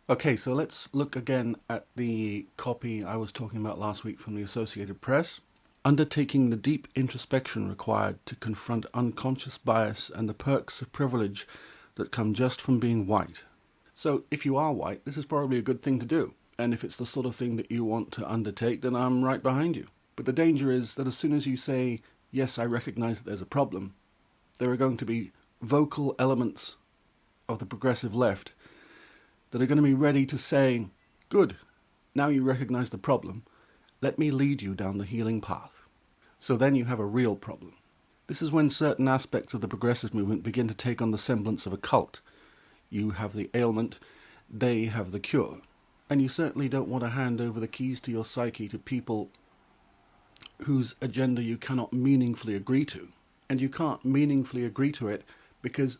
Okay, so let's look again at the copy I was talking about last week from the Associated Press. Undertaking the deep introspection required to confront unconscious bias and the perks of privilege that come just from being white. So, if you are white, this is probably a good thing to do. And if it's the sort of thing that you want to undertake, then I'm right behind you. But the danger is that as soon as you say, yes, I recognize that there's a problem, there are going to be vocal elements of the progressive left that are going to be ready to say, good, now you recognize the problem, let me lead you down the healing path. So then you have a real problem. This is when certain aspects of the progressive movement begin to take on the semblance of a cult. You have the ailment, they have the cure. And you certainly don't want to hand over the keys to your psyche to people whose agenda you cannot meaningfully agree to. And you can't meaningfully agree to it because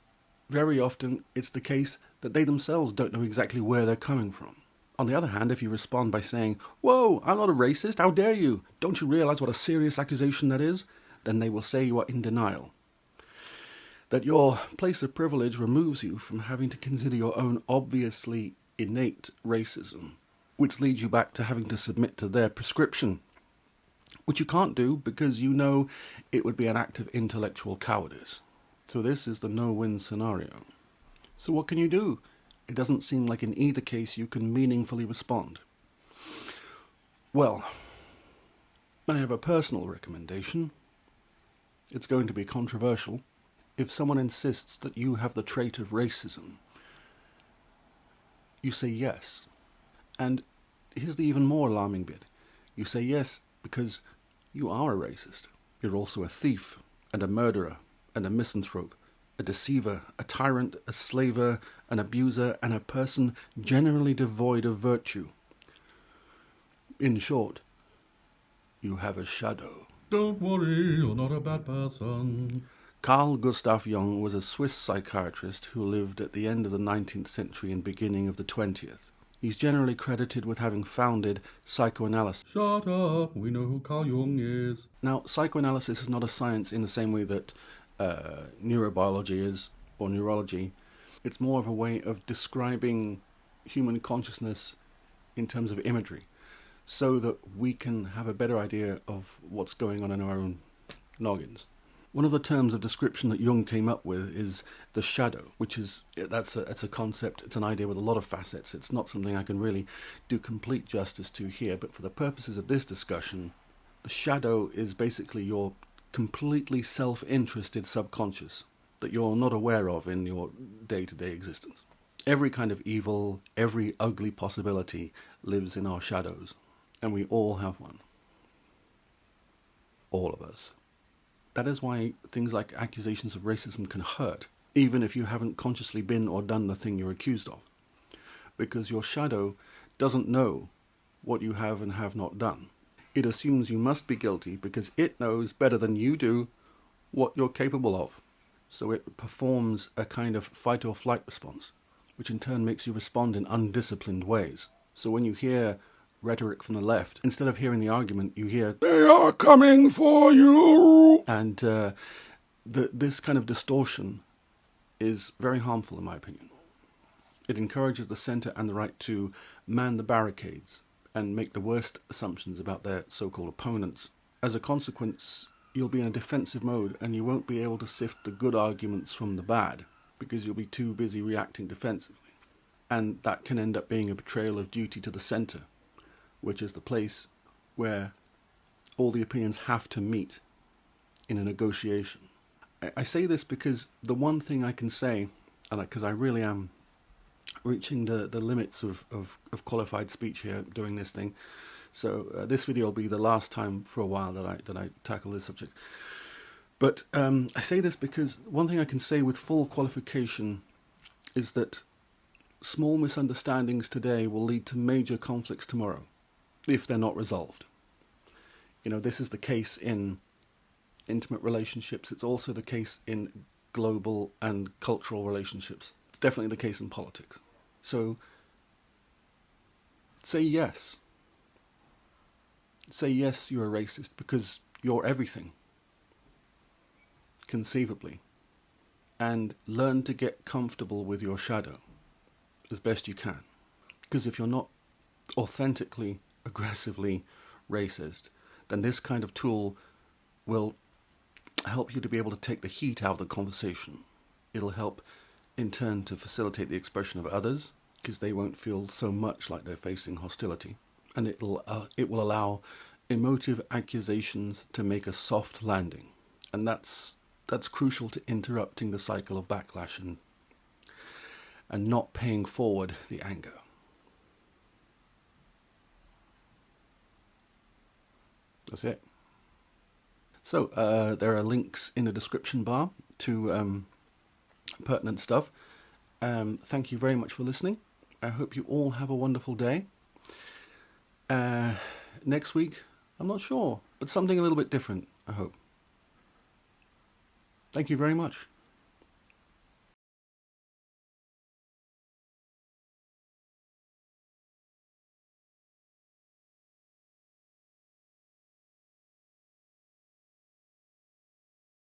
very often it's the case that they themselves don't know exactly where they're coming from. On the other hand, if you respond by saying, "Whoa, I'm not a racist, how dare you? Don't you realize what a serious accusation that is?" then they will say you are in denial. That your place of privilege removes you from having to consider your own obviously innate racism, which leads you back to having to submit to their prescription, which you can't do because you know it would be an act of intellectual cowardice. So this is the no-win scenario. So what can you do? It doesn't seem like in either case you can meaningfully respond. Well, I have a personal recommendation. It's going to be controversial. If someone insists that you have the trait of racism, you say yes. And here's the even more alarming bit. You say yes because you are a racist. You're also a thief and a murderer and a misanthrope, a deceiver, a tyrant, a slaver, an abuser, and a person generally devoid of virtue. In short, you have a shadow. Don't worry, you're not a bad person. Carl Gustav Jung was a Swiss psychiatrist who lived at the end of the 19th century and beginning of the 20th. He's generally credited with having founded psychoanalysis. Shut up, we know who Carl Jung is. Now, psychoanalysis is not a science in the same way that neurobiology is, or neurology. It's more of a way of describing human consciousness in terms of imagery, so that we can have a better idea of what's going on in our own noggins. One of the terms of description that Jung came up with is the shadow, which is, that's a concept, it's an idea with a lot of facets. It's not something I can really do complete justice to here, but for the purposes of this discussion, the shadow is basically your completely self-interested subconscious that you're not aware of in your day-to-day existence. Every kind of evil, every ugly possibility lives in our shadows, and we all have one. All of us. That is why things like accusations of racism can hurt, even if you haven't consciously been or done the thing you're accused of. Because your shadow doesn't know what you have and have not done. It assumes you must be guilty because it knows better than you do what you're capable of. So it performs a kind of fight or flight response, which in turn makes you respond in undisciplined ways. So when you hear rhetoric from the left, instead of hearing the argument, you hear, "They are coming for you!" And this kind of distortion is very harmful in my opinion. It encourages the centre and the right to man the barricades and make the worst assumptions about their so-called opponents. As a consequence, you'll be in a defensive mode and you won't be able to sift the good arguments from the bad because you'll be too busy reacting defensively. And that can end up being a betrayal of duty to the centre, which is the place where all the opinions have to meet in a negotiation. I say this because the one thing I can say, and because I really am reaching the limits of qualified speech here doing this thing. So this video will be the last time for a while that I tackle this subject. But I say this because one thing I can say with full qualification is that small misunderstandings today will lead to major conflicts tomorrow, if they're not resolved. You know, this is the case in intimate relationships. It's also the case in global and cultural relationships. It's definitely the case in politics. So, say yes. Say yes, you're a racist, because you're everything, conceivably. And learn to get comfortable with your shadow as best you can. Because if you're not authentically, aggressively racist, then this kind of tool will help you to be able to take the heat out of the conversation. It'll help, in turn, to facilitate the expression of others, because they won't feel so much like they're facing hostility. And it will allow emotive accusations to make a soft landing. And that's crucial to interrupting the cycle of backlash and not paying forward the anger. That's it. So there are links in the description bar to pertinent stuff. Thank you very much for listening. I hope you all have a wonderful day. Next week, I'm not sure, but something a little bit different, I hope. Thank you very much.